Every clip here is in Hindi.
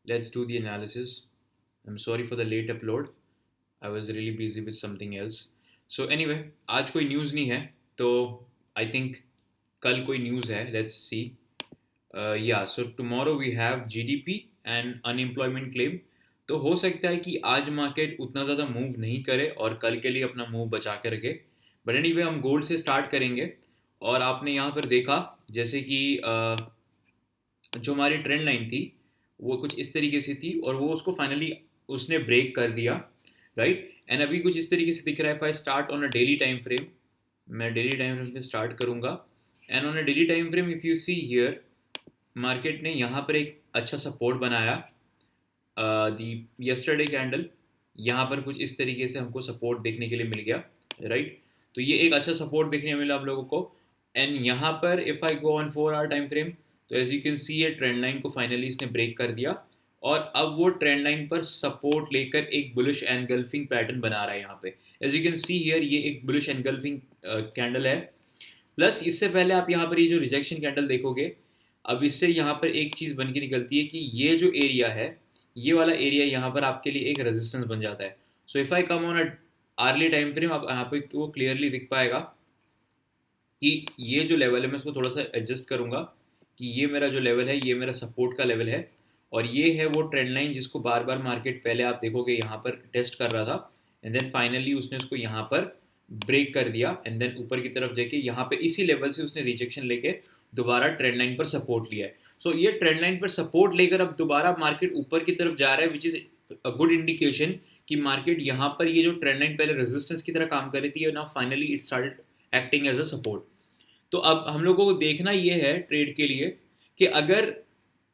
Let's do the analysis. I'm sorry for the late upload. I was really busy with something else. So anyway, आज कोई न्यूज़ नहीं है तो आई थिंक कल कोई न्यूज़ है. Let's see. Yeah so tomorrow we have GDP and unemployment claim. तो हो सकता है कि आज मार्केट उतना ज़्यादा मूव नहीं करे और कल के लिए अपना मूव बचा के रखे. बट एनीवे हम गोल्ड से स्टार्ट करेंगे. और आपने यहाँ पर देखा जैसे कि जो हमारी ट्रेंड लाइन थी वो कुछ इस तरीके से थी और वो उसको फाइनली उसने ब्रेक कर दिया. राइट. एंड अभी कुछ इस तरीके से दिख रहा है. If I start on a daily time frame, मैं डेली टाइम फ्रेम से स्टार्ट करूंगा. And on a daily time frame if you see here, market ने यहाँ पर एक अच्छा सपोर्ट बनाया. दी यस्टरडे कैंडल यहाँ पर कुछ इस तरीके से हमको सपोर्ट देखने के लिए मिल गया. राइट. तो ये एक अच्छा सपोर्ट देखने मिला हम लोगों को. एंड यहाँ पर if I go on 4 hour time frame, तो एज यू कैन सी ये ट्रेंड लाइन को फाइनली इसने ब्रेक कर दिया और अब वो ट्रेंड लाइन पर सपोर्ट लेकर एक बुलिश एनगल्फिंग पैटर्न बना रहा है यहाँ पे. As you can see here ये एक बुलिश एनगल्फिंग कैंडल है. प्लस इससे पहले आप यहाँ पर ये जो रिजेक्शन कैंडल देखोगे, अब इससे यहाँ पर एक चीज़ बन के निकलती है कि ये जो एरिया है, ये वाला एरिया यहाँ पर आपके लिए एक रेजिस्टेंस बन जाता है. So if I come on a early time frame, आप यहाँ पे वो क्लियरली दिख पाएगा कि ये जो लेवल है, मैं इसको थोड़ा सा एडजस्ट करूँगा कि ये मेरा जो लेवल है ये मेरा सपोर्ट का लेवल है. और ये है वो ट्रेंड लाइन जिसको बार बार मार्केट पहले आप देखोगे यहाँ पर टेस्ट कर रहा था. एंड देन फाइनली उसने उसको यहाँ पर ब्रेक कर दिया एंड देन ऊपर की तरफ जाके यहाँ पे इसी लेवल से उसने रिजेक्शन लेके दोबारा ट्रेंड लाइन पर सपोर्ट लिया है. सो ये ट्रेंड लाइन पर सपोर्ट लेकर अब दोबारा मार्केट ऊपर की तरफ जा रहा है, विच इज़ अ गुड इंडिकेशन कि मार्केट यहाँ पर ये जो ट्रेंड लाइन पहले रेजिस्टेंस की तरह काम कर रही थी, now finally it started acting as a support. तो अब हम लोगों को देखना ये है ट्रेड के लिए कि अगर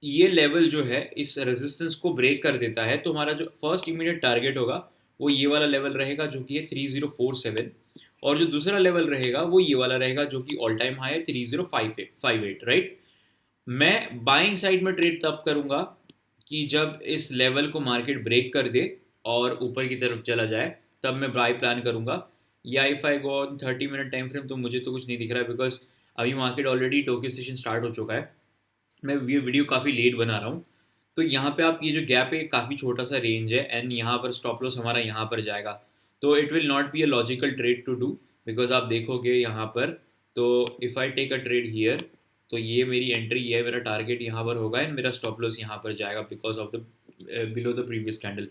ये लेवल जो है इस रेजिस्टेंस को ब्रेक कर देता है तो हमारा जो फर्स्ट इमीडिएट टारगेट होगा वो ये वाला लेवल रहेगा जो कि है 3047. और जो दूसरा लेवल रहेगा वो ये वाला रहेगा जो कि ऑल टाइम हाई है 3058. राइट. मैं बाइंग साइड में ट्रेड तब करूंगा कि जब इस लेवल को मार्केट ब्रेक कर दे और ऊपर की तरफ चला जाए, तब मैं बाई प्लान करूंगा. या if I go on 30 minute time frame तो मुझे तो कुछ नहीं दिख रहा है बिकॉज अभी market already Tokyo session start हो चुका है. मैं ये वीडियो काफ़ी लेट बना रहा हूँ. तो यहाँ पे आप ये जो गैप है काफ़ी छोटा सा रेंज है एंड यहाँ पर स्टॉप लॉस हमारा यहाँ पर जाएगा. तो it will not be a logical trade to do because आप देखोगे यहाँ पर, तो if I take a trade here, तो ये मेरी एंट्री, ये मेरा टारगेट यहाँ पर होगा एंड मेरा स्टॉप लॉस यहाँ पर जाएगा because of the below the previous candle.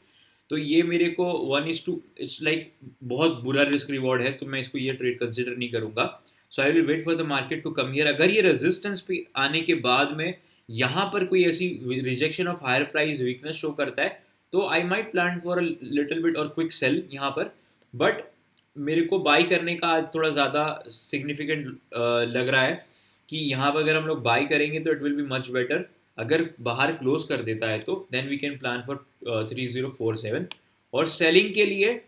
तो ये मेरे को 1:2, इट्स लाइक बहुत बुरा रिस्क रिवॉर्ड है, तो मैं इसको ये ट्रेड कंसिडर नहीं करूँगा. So I will wait for the market to come here. अगर ये रेजिस्टेंस पे आने के बाद में यहाँ पर कोई ऐसी rejection of higher price weakness show करता है तो I might plan for a little bit और क्विक सेल यहाँ पर. बट मेरे को बाई करने का आज थोड़ा ज़्यादा सिग्निफिकेंट लग रहा है कि यहाँ पर अगर हम लोग बाई करेंगे तो it will be much better. अगर बाहर क्लोज कर देता है तो then we can plan for 3047. और सेलिंग के लिए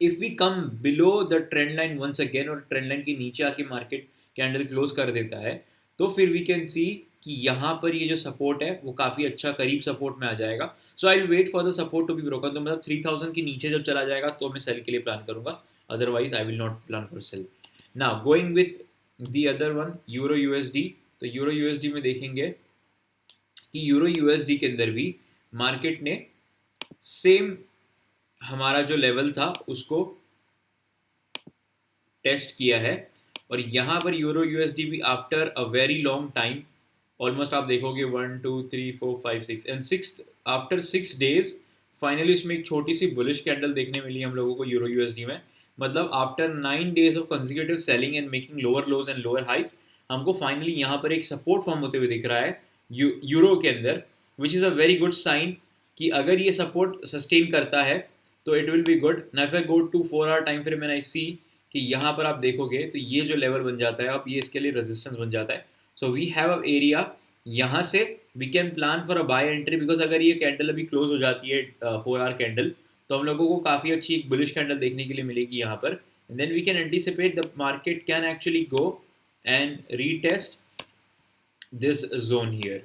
if we come below the trend line once again और ट्रेंड लाइन के नीचे आके मार्केट कैंडल क्लोज कर देता है तो फिर वी कैन सी कि यहाँ पर ये जो सपोर्ट है वो काफ़ी अच्छा करीब सपोर्ट में आ जाएगा. So I will wait for the support to be broken. तो मतलब 3000 के नीचे जब चला जाएगा तो मैं सेल के लिए प्लान करूँगा, otherwise I will not plan for sale. Now going with the other one, euro USD. तो यूरो यूएसडी में देखेंगे कि यूरो यूएसडी के अंदर भी मार्केट ने सेम हमारा जो लेवल था उसको टेस्ट किया है. और यहाँ पर यूरो यूएसडी भी after a very long time, almost आप देखोगे 1 2 3 4 5 6 and six, after 6 days finally इसमें एक छोटी सी बुलिश कैंडल देखने मिली हम लोगों को यूरो यूएसडी में. मतलब after 9 days of consecutive selling and making lower lows and lower highs, हमको फाइनली यहाँ पर एक सपोर्ट फॉर्म होते हुए दिख रहा है यूरो के अंदर, which is a very good sign कि अगर ये सपोर्ट सस्टेन करता है तो it will be good. Now if I go to 4 hour time frame and I see कि यहाँ पर आप देखोगे तो ये जो लेवल बन जाता है अब ये इसके लिए रेजिस्टेंस बन जाता है. So we have a area, यहाँ से we can plan for a buy entry because अगर ये कैंडल अभी क्लोज हो जाती है 4 आवर कैंडल तो हम लोगों को काफ़ी अच्छी एक बुलिश कैंडल देखने के लिए मिलेगी यहाँ पर. And then we can anticipate the market can actually go and retest this zone here.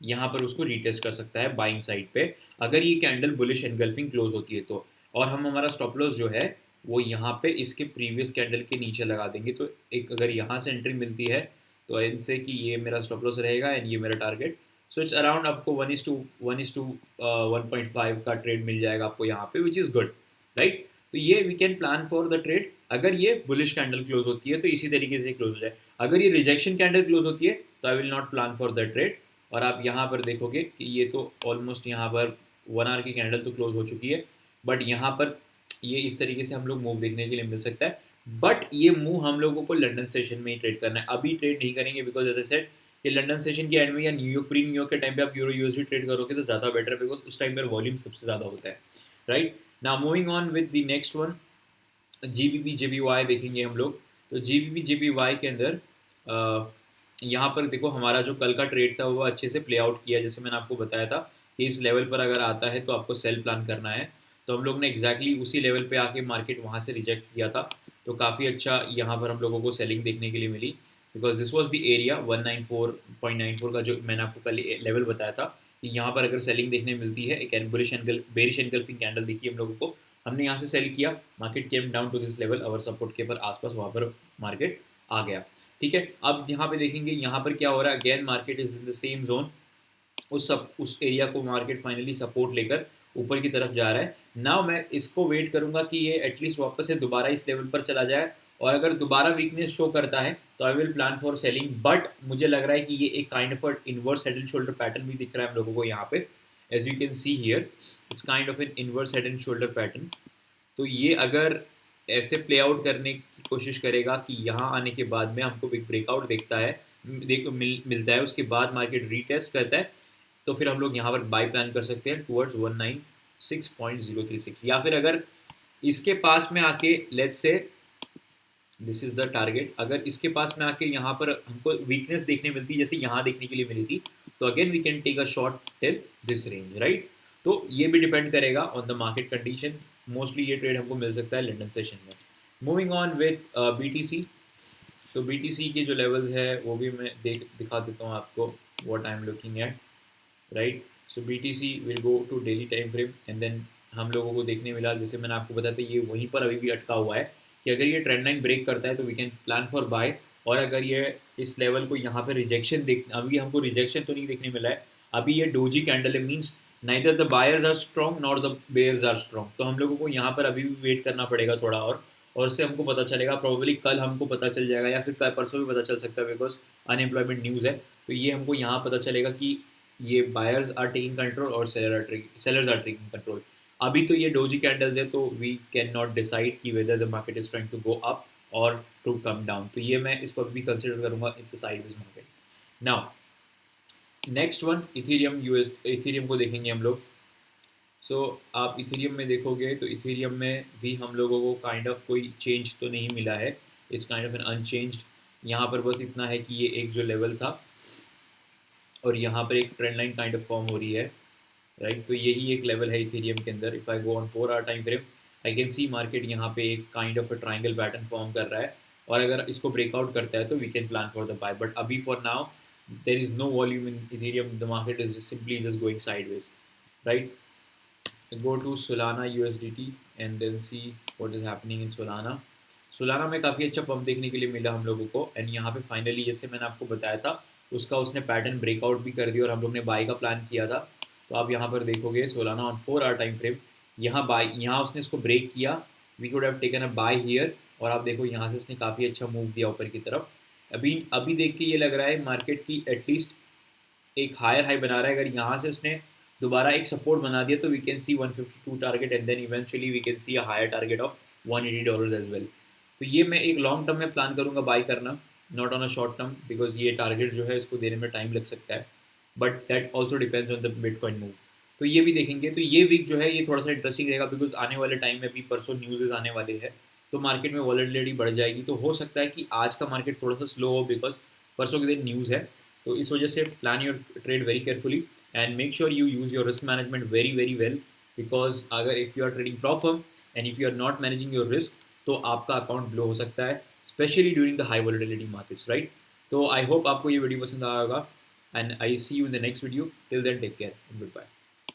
यहाँ पर उसको रीटेस्ट कर सकता है बाइंग साइड पे अगर ये कैंडल बुलिश एनगल्फिंग क्लोज होती है तो. और हम हमारा स्टॉप लॉस जो है वो यहाँ पे इसके प्रीवियस कैंडल के नीचे लगा देंगे. तो एक अगर यहाँ से एंट्री मिलती है तो इनसे कि ये मेरा स्टॉप लॉस रहेगा एंड ये मेरा टारगेट. सो इट्स अराउंड आपको 1:1:1.5 का ट्रेड मिल जाएगा आपको यहाँ पे, विच इज़ गुड, राइट। तो ये we can plan for the trade. अगर ये बुलिश कैंडल क्लोज होती है तो इसी तरीके से क्लोज हो जाए। अगर ये रिजेक्शन कैंडल क्लोज होती है तो I will not plan for the trade. और आप यहाँ पर देखोगे कि ये तो ऑलमोस्ट यहाँ पर 1 आवर की कैंडल तो क्लोज हो चुकी है, बट यहाँ पर ये इस तरीके से हम लोग मूव देखने के लिए मिल सकता है। बट ये मूव हम लोगों को लंदन सेशन में ही ट्रेड करना है, अभी ट्रेड नहीं करेंगे, बिकॉज एज आई सेड कि लंदन सेशन के एंड में या न्यूयॉर्क प्री न्यूयॉर्क के टाइम पे आप यूरो यूएसडी ट्रेड करोगे तो ज़्यादा बेटर है, बिकॉज उस टाइम पर वॉल्यूम सबसे ज़्यादा होता है, right. Now moving on with the next one, GBP JPY देखेंगे हम लोग। तो जीबीपी जेबीवाई के अंदर यहाँ पर देखो हमारा जो कल का ट्रेड था वो अच्छे से प्ले आउट किया, जैसे मैंने आपको बताया था कि इस लेवल पर अगर आता है तो आपको सेल प्लान करना है। तो हम लोग ने एग्जैक्टली उसी लेवल पे आके मार्केट वहाँ से रिजेक्ट किया था, तो काफ़ी अच्छा यहाँ पर हम लोगों को सेलिंग देखने के लिए मिली, because this was the area 194.94 का जो मैंने आपको कल लेवल बताया था कि यहाँ पर अगर सेलिंग देखने मिलती है, एक bullish angle bearish engulfing candle देखी हम लोगों को, हमने यहाँ से सेल किया, market came down to this level और सपोर्ट के पर आसपास वहाँ पर मार्केट आ गया, ठीक है। अब यहाँ पे देखेंगे यहाँ पर क्या हो रहा है, again market is in the same zone, उस एरिया को मार्केट फाइनली सपोर्ट लेकर ऊपर की तरफ जा रहा है। नाउ मैं इसको वेट करूंगा कि ये एटलीस्ट वापस से दोबारा इस लेवल पर चला जाए, और अगर दोबारा वीकनेस शो करता है तो I will plan for selling. But मुझे लग रहा है कि ये एक kind of inverse head and shoulder pattern भी दिख रहा है हम लोगों को यहाँ पे, as you can see here it's kind of an inverse head and shoulder pattern. तो ये अगर ऐसे प्ले आउट करने की कोशिश करेगा कि यहाँ आने के बाद में हमको बिग ब्रेकआउट देखता है, मिलता है, उसके बाद मार्केट रीटेस्ट करता है, तो फिर हम लोग यहाँ पर बाई प्लान कर सकते हैं टुवर्ड्स 196.036। या फिर अगर इसके पास में आके let's say this is the target, अगर इसके पास में आके यहाँ पर हमको वीकनेस देखने मिलती है जैसे यहाँ देखने के लिए मिली थी, तो again we can take a shot till this range, right. तो ये भी डिपेंड करेगा on the market condition, mostly ये ट्रेड हमको मिल सकता है लंदन सेशन में। मूविंग ऑन विथ BTC, तो BTC के जो लेवल्स है वो भी मैं दिखा देता हूँ आपको, what I am looking at, right. So BTC will go to daily time frame and then हम लोगों को देखने मिला, जैसे मैंने आपको बताया था, ये वहीं पर अभी भी अटका हुआ है कि अगर ये ट्रेंड लाइन ब्रेक करता है तो we can plan for buy, और अगर ये इस लेवल को यहाँ पे रिजेक्शन अभी हमको रिजेक्शन तो नहीं देखने मिला है, अभी ये डोजी कैंडल है, means neither the buyers are strong not the bears are strong. तो हम लोगों को यहाँ पर अभी भी वेट करना पड़ेगा थोड़ा और उससे हमको पता चलेगा, प्रोबेबली कल हमको पता चल जाएगा या फिर कल परसों भी पता चल सकता है, बिकॉज अनएम्प्लॉयमेंट न्यूज़ है। तो ये हमको यहाँ पता चलेगा कि ये बायर्स आर टेकिंग कंट्रोल और सेलर्स आर टेकिंग कंट्रोल। अभी तो ये डोजी कैंडल्स है, तो वी कैन नॉट डिसाइड कि whether the market is trying to go up और टू कम डाउन, तो ये मैं इसको अभी कंसिडर करूंगा it's a sideways market. Now next one Ethereum को देखेंगे हम लोग। सो आप इथेरियम में देखोगे तो इथेरियम में भी हम लोगों को काइंड ऑफ कोई चेंज तो नहीं मिला है, it's kind of an unchanged. यहाँ पर बस इतना है कि ये एक जो लेवल था और यहाँ पर एक trend line kind of form हो रही है, राइट। तो यही एक लेवल है इथेरियम के अंदर। If I go on 4 hour time frame I can see market यहाँ पे एक kind of a triangle pattern form कर रहा है, और अगर इसको ब्रेकआउट करता है तो we can plan for the buy, but अभी for now there is no volume in Ethereum, the market is simply just going sideways, right. Go to Solana USDT and then see what is happening in Solana. Solana में काफ़ी अच्छा पंप देखने के लिए मिला हम लोगों को, एंड यहाँ पे फाइनली जैसे मैंने आपको बताया था उसका उसने पैटर्न ब्रेकआउट भी कर दिया और हम लोग ने बाय का प्लान किया था। तो आप यहाँ पर देखोगे Solana on 4 hour time frame, यहाँ उसने इसको ब्रेक किया, we could have taken a buy here, और आप देखो यहाँ से उसने काफ़ी अच्छा मूव दिया ऊपर की तरफ। अभी अभी देख के ये लग रहा है मार्केट की एटलीस्ट एक हायर हाई बना रहा है, अगर यहाँ से उसने दोबारा एक सपोर्ट बना दिया तो we can see 152 target and then eventually we can see a higher target of $180 as well. तो ये मैं एक लॉन्ग टर्म में प्लान करूंगा बाय करना, not on a short term, because ये टारगेट जो है इसको देने में टाइम लग सकता है, but that also depends on the Bitcoin move. तो ये भी देखेंगे। तो ये वीक जो है ये थोड़ा सा इंटरेस्टिंग रहेगा, बिकॉज आने वाले टाइम में भी परसों न्यूज़ आने वाले हैं, तो मार्केट में वॉलेटिलिटी बढ़ जाएगी। तो हो सकता है कि आज का मार्केट थोड़ा सा स्लो हो, बिकॉज परसों के दिन न्यूज़ है। तो इस वजह से plan your trade very carefully and make sure you use your risk management very well, because अगर if you are trading prop firm and if you are not managing your risk तो आपका अकाउंट ब्लो हो सकता है, specially during the high volatility markets, right. तो आई होप आपको ये वीडियो पसंद आया होगा, and I see you in the next video. Till then take care, good bye.